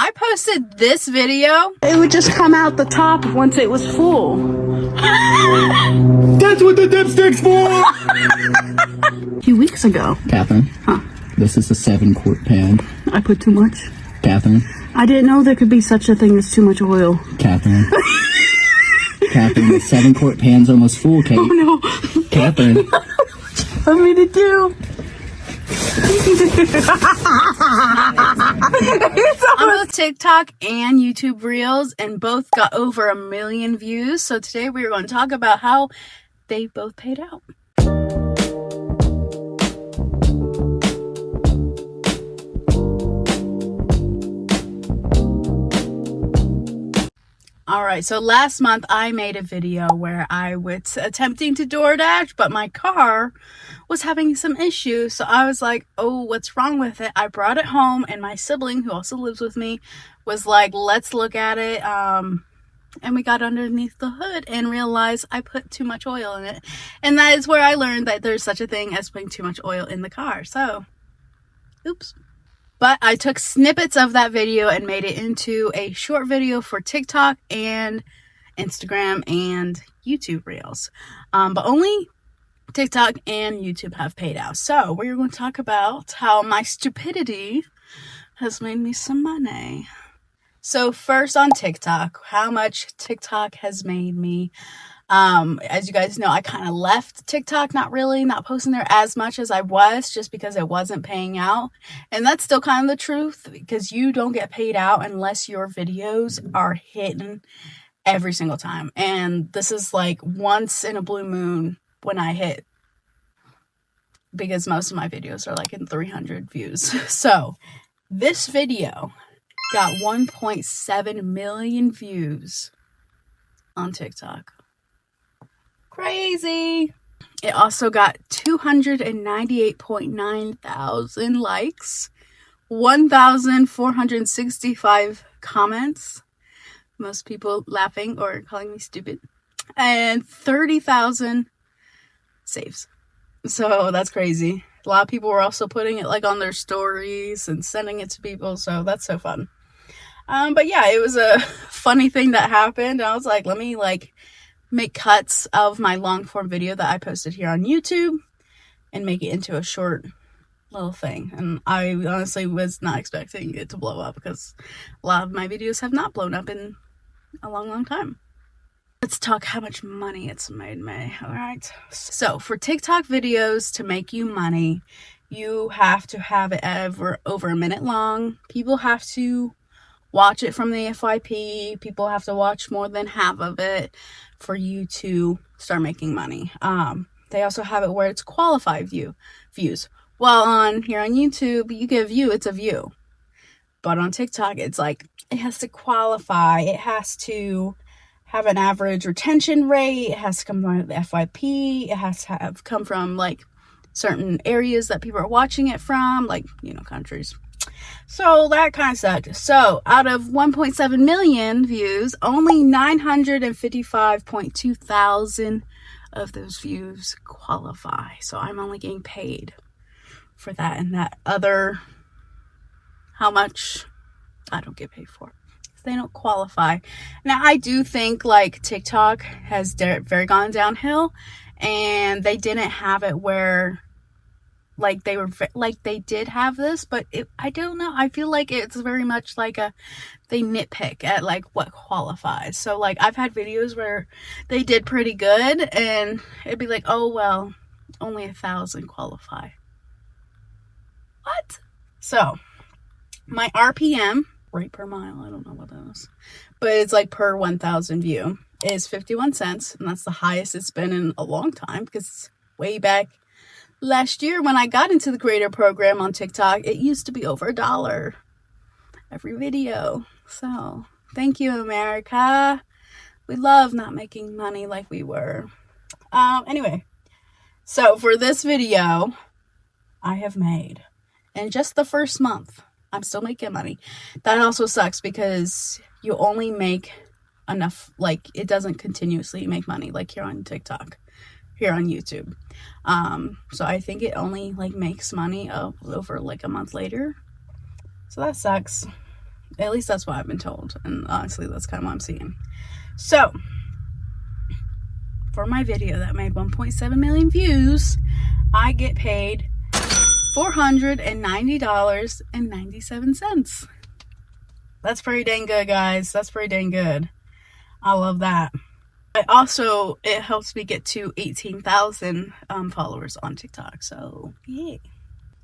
I posted this video. It would just come out the top once it was full. That's what the dipstick's for! A few weeks ago. Catherine. Huh? This is a 7-quart pan. I put too much. Catherine. I didn't know there could be such a thing as too much oil. Catherine. Catherine, the 7-quart pan's almost full, Kate. Oh no. Catherine. What do you want me to do? On both TikTok and YouTube Reels, and both got over 1 million views. So today we are going to talk about how they both paid out. Alright, so last month I made a video where I was attempting to DoorDash, but my car was having some issues. So I was like, oh, what's wrong with it? I brought it home, and my sibling, who also lives with me, was like, let's look at it. And we got underneath the hood and realized I put too much oil in it. And that is where I learned that there's such a thing as putting too much oil in the car. So, oops. But I took snippets of that video and made it into a short video for TikTok and Instagram and YouTube Reels. But only TikTok and YouTube have paid out. So we're going to talk about how my stupidity has made me some money. So first on TikTok, how much TikTok has made me. As you guys know, I kind of left TikTok, not posting there as much as I was, just because it wasn't paying out. And that's still kind of the truth, because you don't get paid out unless your videos are hitting every single time. And this is like once in a blue moon when I hit, because most of my videos are like in 300 views. So this video got 1.7 million views on TikTok. Crazy. It also got 298.9 thousand likes, 1,465 comments, most people laughing or calling me stupid, and 30,000 saves. So that's crazy. A lot of people were also putting it like on their stories and sending it to people, so that's so fun. But yeah, it was a funny thing that happened. I was like, let me make cuts of my long form video that I posted here on YouTube and make it into a short little thing. And I honestly was not expecting it to blow up, because a lot of my videos have not blown up in a long time. Let's talk how much money it's made me. All right. So for TikTok videos to make you money, you have to have it over a minute long. People have to watch it from the FYP. People have to watch more than half of it for you to start making money. They also have it where it's qualified views. Well, here on YouTube, you get a view, it's a view. But on TikTok, it's like, it has to qualify. It has to have an average retention rate. It has to come from the FYP. It has to have come from like certain areas that people are watching it from, like, countries. So that kind of sucked. So out of 1.7 million views, only 955.2 thousand of those views qualify. So I'm only getting paid for that, and that other, how much, I don't get paid for. They don't qualify. Now I do think like TikTok has very gone downhill, and they didn't have it where like they did have this, but I don't know. I feel like it's very much like they nitpick at like what qualifies. So like I've had videos where they did pretty good, and it'd be like, oh well, only 1,000 qualify. What? So my RPM, rate per mile, I don't know what that is, but it's like per 1,000 view, is 51 cents, and that's the highest it's been in a long time, because it's way back last year when I got into the creator program on TikTok. It used to be over $1 every video. So thank you, America. We love not making money like we were. Anyway, so for this video, I have made, in just the first month, I'm still making money. That also sucks, because you only make enough, like it doesn't continuously make money like here on TikTok, here on YouTube. So I think it only like makes money over like a month later. So that sucks. At least that's what I've been told. And honestly, that's kind of what I'm seeing. So, for my video that made 1.7 million views, I get paid $490.97. That's pretty dang good, guys. That's pretty dang good. I love that. It helps me get to 18,000 followers on TikTok. So, yeah.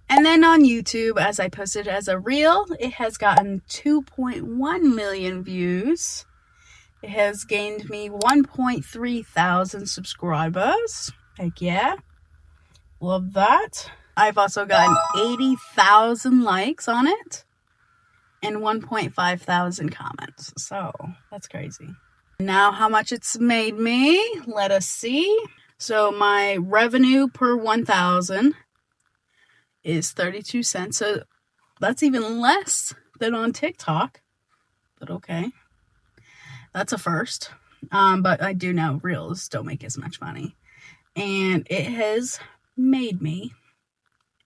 And then on YouTube, as I posted as a reel, it has gotten 2.1 million views. It has gained me 1.3 thousand subscribers. Heck yeah. Love that. I've also gotten 80,000 likes on it and 1.5 thousand comments. So that's crazy. Now how much it's made me, let us see. So my revenue per 1,000 is 32 cents. So that's even less than on TikTok. But okay. That's a first. But I do know reels don't make as much money. And it has made me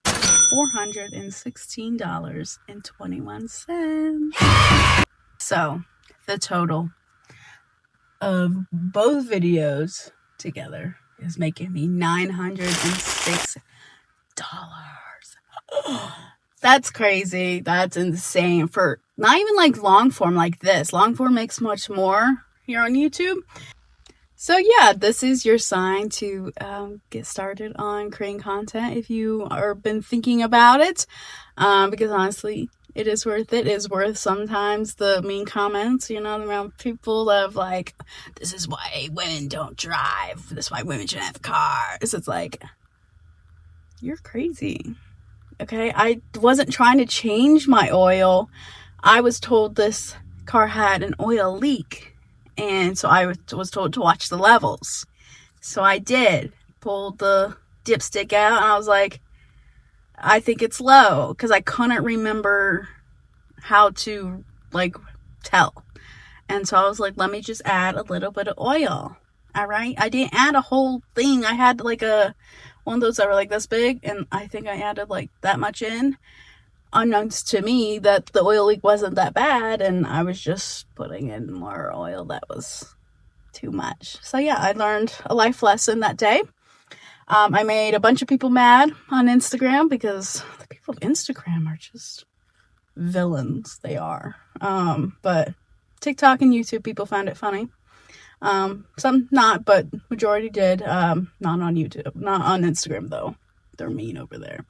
$416.21. So the total of both videos together is making me $906. That's crazy. That's insane. For not even like long form like this. Long form makes much more here on YouTube. So yeah, this is your sign to get started on creating content if you are been thinking about it. Because honestly, it is worth it. It is worth sometimes the mean comments, you know, around people of like, this is why women don't drive. This is why women shouldn't have cars. It's like, you're crazy. Okay, I wasn't trying to change my oil. I was told this car had an oil leak. And so I was told to watch the levels. So I did. Pulled the dipstick out and I was like, I think it's low. Because I couldn't remember how to like tell. And so I was like, let me just add a little bit of oil. Alright? I didn't add a whole thing. I had like one of those that were like this big, and I think I added like that much in, unknowns to me that the oil leak wasn't that bad, and I was just putting in more oil that was too much. So yeah, I learned a life lesson that day. I made a bunch of people mad on Instagram because the people of Instagram are just villains. They are. But TikTok and YouTube people found it funny. Some not, but majority did. Not on YouTube, not on Instagram though. They're mean over there.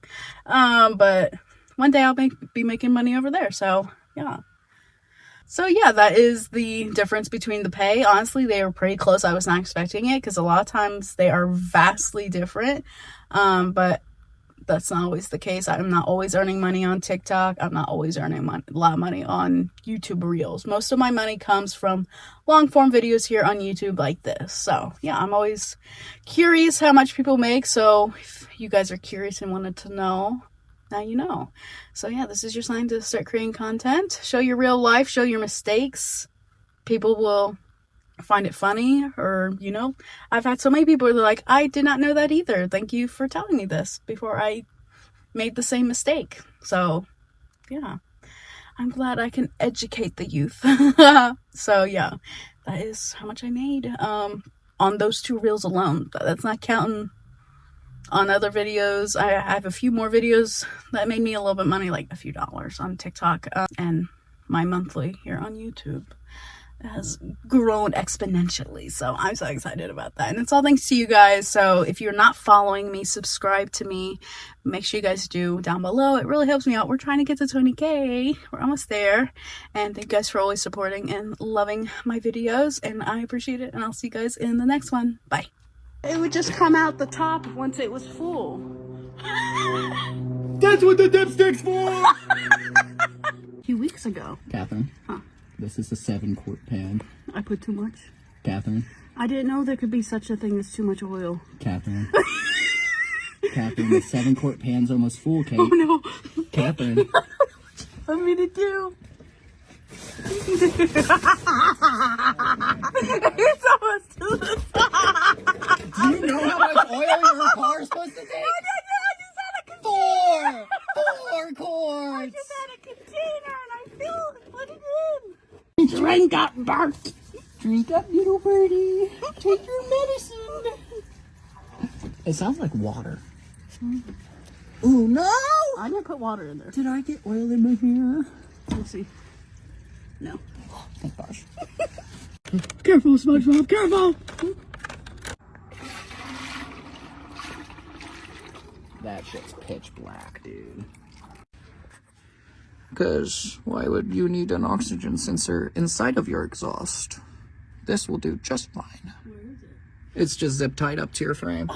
But one day I'll be making money over there. So yeah. So yeah, that is the difference between the pay. Honestly, they were pretty close. I was not expecting it because a lot of times they are vastly different. But that's not always the case. I'm not always earning money on TikTok. I'm not always earning a lot of money on YouTube Reels. Most of my money comes from long form videos here on YouTube like this. So yeah, I'm always curious how much people make. So if you guys are curious and wanted to know, now you know. So yeah, this is your sign to start creating content. Show your real life, show your mistakes. People will find it funny, or you know, I've had so many people who are like, I did not know that either. Thank you for telling me this before I made the same mistake. So yeah, I'm glad I can educate the youth. So yeah, that is how much I made on those 2 reels alone. But that's not counting on other videos. I have a few more videos that made me a little bit of money, like a few dollars on TikTok, and my monthly here on YouTube has grown exponentially. So I'm so excited about that. And it's all thanks to you guys. So if you're not following me, subscribe to me. Make sure you guys do down below. It really helps me out. We're trying to get to 20K. We're almost there. And thank you guys for always supporting and loving my videos. And I appreciate it. And I'll see you guys in the next one. Bye. It would just come out the top once it was full. That's what the dipstick's for! A few weeks ago. Catherine. Huh. This is a 7-quart pan. I put too much. Catherine. I didn't know there could be such a thing as too much oil. Catherine. Catherine, the 7-quart pan's almost full, Kate. Oh no. Catherine. I mean it too. It's almost to the top. Do you know how much oil your car is supposed to take? I just had a container. 4 quarts! I just had a container and I filled. What is it? Drink up, Bart. Drink up, little birdie. Take your medicine. It sounds like water. Oh no! I'm gonna put water in there. Did I get oil in my hair? We'll see. No. Thank gosh. Careful, SpongeBob, careful! That shit's pitch black, dude. Because why would you need an oxygen sensor inside of your exhaust? This will do just fine. Where is it? It's just zip tied up to your frame.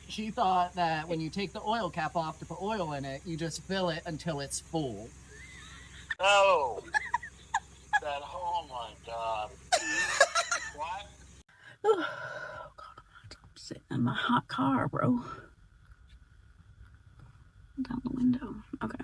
She thought that when you take the oil cap off to put oil in it, you just fill it until it's full. No. Oh my God. What? Oh, God, I'm sitting in my hot car, bro. Down the window. Okay.